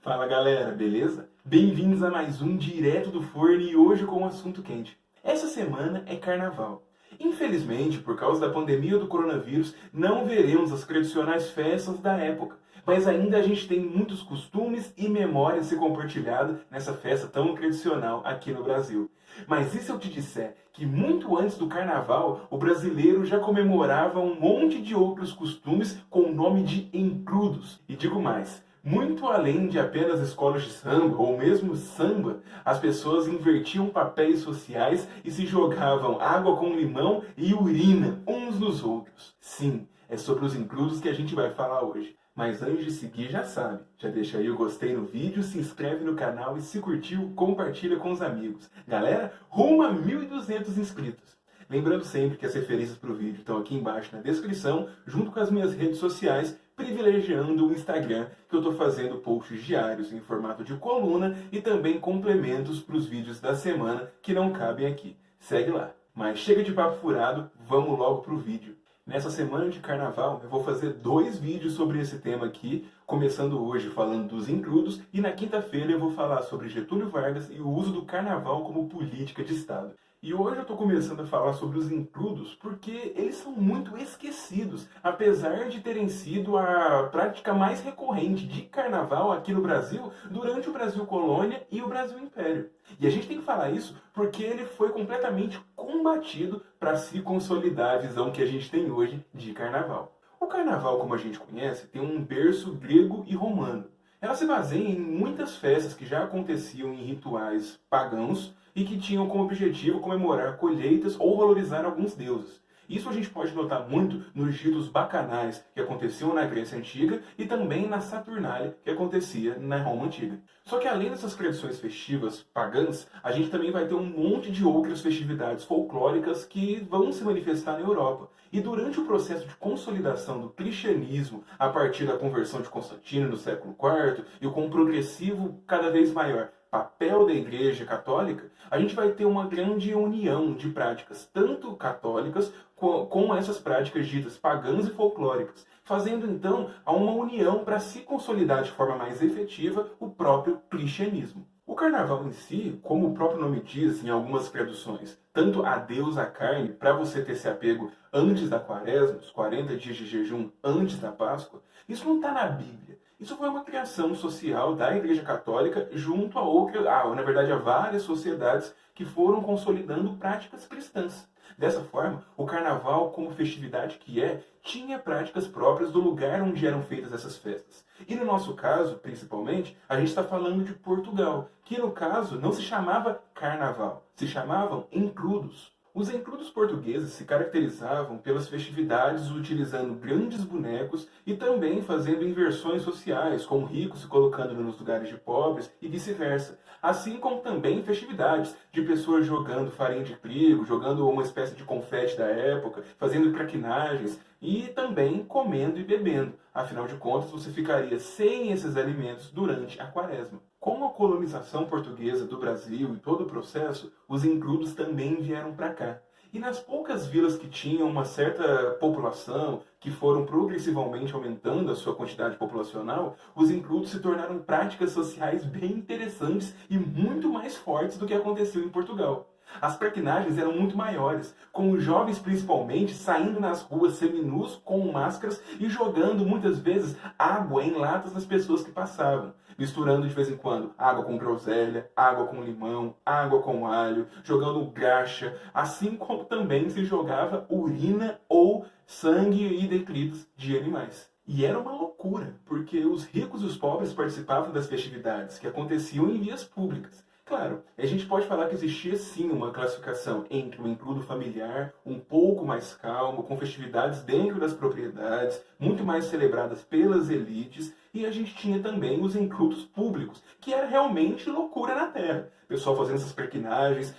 Fala galera, beleza? Bem-vindos a mais um Direto do Forno e hoje com um assunto quente. Essa semana é carnaval. Infelizmente, por causa da pandemia do coronavírus, não veremos as tradicionais festas da época. Mas ainda a gente tem muitos costumes e memórias a ser compartilhado nessa festa tão tradicional aqui no Brasil. Mas e se eu te disser que muito antes do carnaval, o brasileiro já comemorava um monte de outros costumes com o nome de encrudos? E digo mais, muito além de apenas escolas de samba ou mesmo samba, as pessoas invertiam papéis sociais e se jogavam água com limão e urina uns nos outros. Sim, é sobre os encrudos que a gente vai falar hoje. Mas antes de seguir, já sabe, já deixa aí o gostei no vídeo, se inscreve no canal e se curtiu, compartilha com os amigos. Galera, rumo a 1.200 inscritos. Lembrando sempre que as referências para o vídeo estão aqui embaixo na descrição, junto com as minhas redes sociais, privilegiando o Instagram, que eu estou fazendo posts diários em formato de coluna e também complementos para os vídeos da semana que não cabem aqui. Segue lá. Mas chega de papo furado, vamos logo para o vídeo. Nessa semana de carnaval, eu vou fazer 2 vídeos sobre esse tema aqui, começando hoje falando dos encrudos e na quinta-feira eu vou falar sobre Getúlio Vargas e o uso do carnaval como política de Estado. E hoje eu estou começando a falar sobre os encrudos porque eles são muito esquecidos, apesar de terem sido a prática mais recorrente de carnaval aqui no Brasil durante o Brasil Colônia e o Brasil Império. E a gente tem que falar isso porque ele foi completamente combatido para se consolidar a visão que a gente tem hoje de carnaval. O carnaval, como a gente conhece, tem um berço grego e romano. Ela se baseia em muitas festas que já aconteciam em rituais pagãos e que tinham como objetivo comemorar colheitas ou valorizar alguns deuses. Isso a gente pode notar muito nos ritos bacanais que aconteciam na Grécia Antiga e também na Saturnália que acontecia na Roma Antiga. Só que além dessas tradições festivas pagãs, a gente também vai ter um monte de outras festividades folclóricas que vão se manifestar na Europa. E durante o processo de consolidação do cristianismo, a partir da conversão de Constantino no século IV e com um progressivo cada vez maior papel da Igreja Católica, a gente vai ter uma grande união de práticas, tanto católicas, com essas práticas ditas pagãs e folclóricas, fazendo então uma união para se consolidar de forma mais efetiva o próprio cristianismo. O carnaval em si, como o próprio nome diz em algumas traduções, tanto a Deus a carne, para você ter esse apego antes da quaresma, os 40 dias de jejum antes da Páscoa, isso não está na Bíblia. Isso foi uma criação social da Igreja Católica junto a várias sociedades que foram consolidando práticas cristãs. Dessa forma, o carnaval, como festividade que é, tinha práticas próprias do lugar onde eram feitas essas festas. E no nosso caso, principalmente, a gente está falando de Portugal, que no caso não se chamava carnaval, se chamavam encrudos. Os encrudos portugueses se caracterizavam pelas festividades utilizando grandes bonecos e também fazendo inversões sociais, com ricos se colocando nos lugares de pobres e vice-versa. Assim como também festividades de pessoas jogando farinha de trigo, jogando uma espécie de confete da época, fazendo traquinagens e também comendo e bebendo. Afinal de contas, você ficaria sem esses alimentos durante a quaresma. Com a colonização portuguesa do Brasil e todo o processo, os encrudos também vieram para cá. E nas poucas vilas que tinham uma certa população, que foram progressivamente aumentando a sua quantidade populacional, os encrudos se tornaram práticas sociais bem interessantes e muito mais fortes do que aconteceu em Portugal. As traquinagens eram muito maiores, com os jovens principalmente saindo nas ruas seminus com máscaras e jogando muitas vezes água em latas nas pessoas que passavam, misturando de vez em quando água com groselha, água com limão, água com alho, jogando graxa, assim como também se jogava urina ou sangue e detritos de animais. E era uma loucura, porque os ricos e os pobres participavam das festividades que aconteciam em vias públicas. Claro, a gente pode falar que existia sim uma classificação entre o encrudo familiar, um pouco mais calmo, com festividades dentro das propriedades, muito mais celebradas pelas elites, e a gente tinha também os encrudos públicos, que era realmente loucura na terra. O pessoal fazendo essas perquinagens,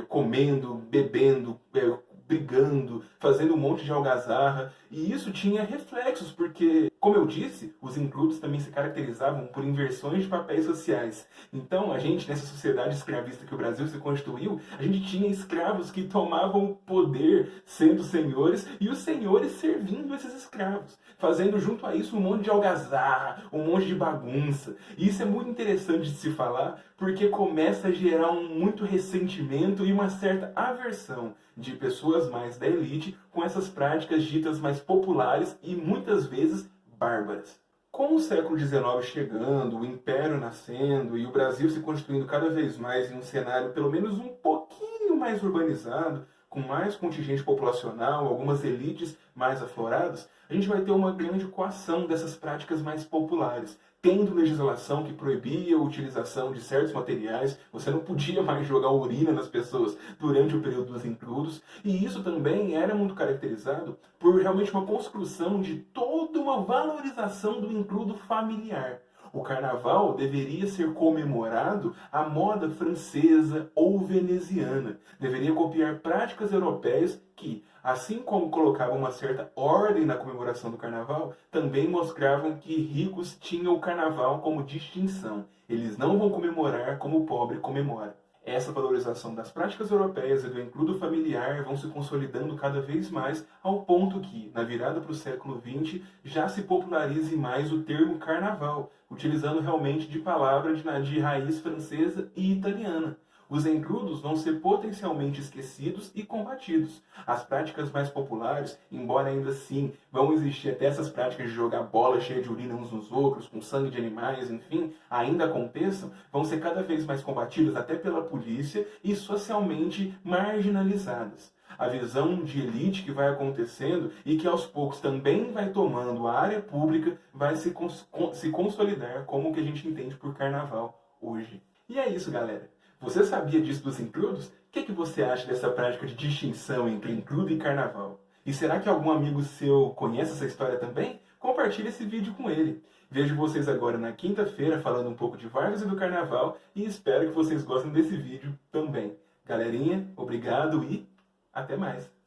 comendo, bebendo, brigando, fazendo um monte de algazarra, e isso tinha reflexos, porque Como eu disse, os includos também se caracterizavam por inversões de papéis sociais. Então, a gente, nessa sociedade escravista que o Brasil se constituiu, a gente tinha escravos que tomavam o poder sendo senhores e os senhores servindo esses escravos, fazendo junto a isso um monte de algazarra, um monte de bagunça. E isso é muito interessante de se falar, porque começa a gerar muito ressentimento e uma certa aversão de pessoas mais da elite com essas práticas ditas mais populares e muitas vezes bárbaras. Com o século XIX chegando, o Império nascendo e o Brasil se constituindo cada vez mais em um cenário pelo menos um pouquinho mais urbanizado, com mais contingente populacional, algumas elites mais afloradas, a gente vai ter uma grande coação dessas práticas mais populares, tendo legislação que proibia a utilização de certos materiais, você não podia mais jogar urina nas pessoas durante o período dos includos, e isso também era muito caracterizado por realmente uma construção de toda uma valorização do includo familiar. O carnaval deveria ser comemorado à moda francesa ou veneziana. Deveria copiar práticas europeias que, assim como colocavam uma certa ordem na comemoração do carnaval, também mostravam que ricos tinham o carnaval como distinção. Eles não vão comemorar como o pobre comemora. Essa valorização das práticas europeias e do includo familiar vão se consolidando cada vez mais ao ponto que, na virada para o século XX, já se popularize mais o termo carnaval, utilizando realmente de palavra de raiz francesa e italiana. Os includos vão ser potencialmente esquecidos e combatidos. As práticas mais populares, embora ainda assim vão existir até essas práticas de jogar bola cheia de urina uns nos outros, com sangue de animais, enfim, ainda aconteçam, vão ser cada vez mais combatidas até pela polícia e socialmente marginalizadas. A visão de elite que vai acontecendo e que aos poucos também vai tomando a área pública vai se consolidar como o que a gente entende por carnaval hoje. E é isso, galera. Você sabia disso dos includos? O que você acha dessa prática de distinção entre includo e carnaval? E será que algum amigo seu conhece essa história também? Compartilhe esse vídeo com ele. Vejo vocês agora na quinta-feira falando um pouco de Vargas e do carnaval e espero que vocês gostem desse vídeo também. Galerinha, obrigado e até mais!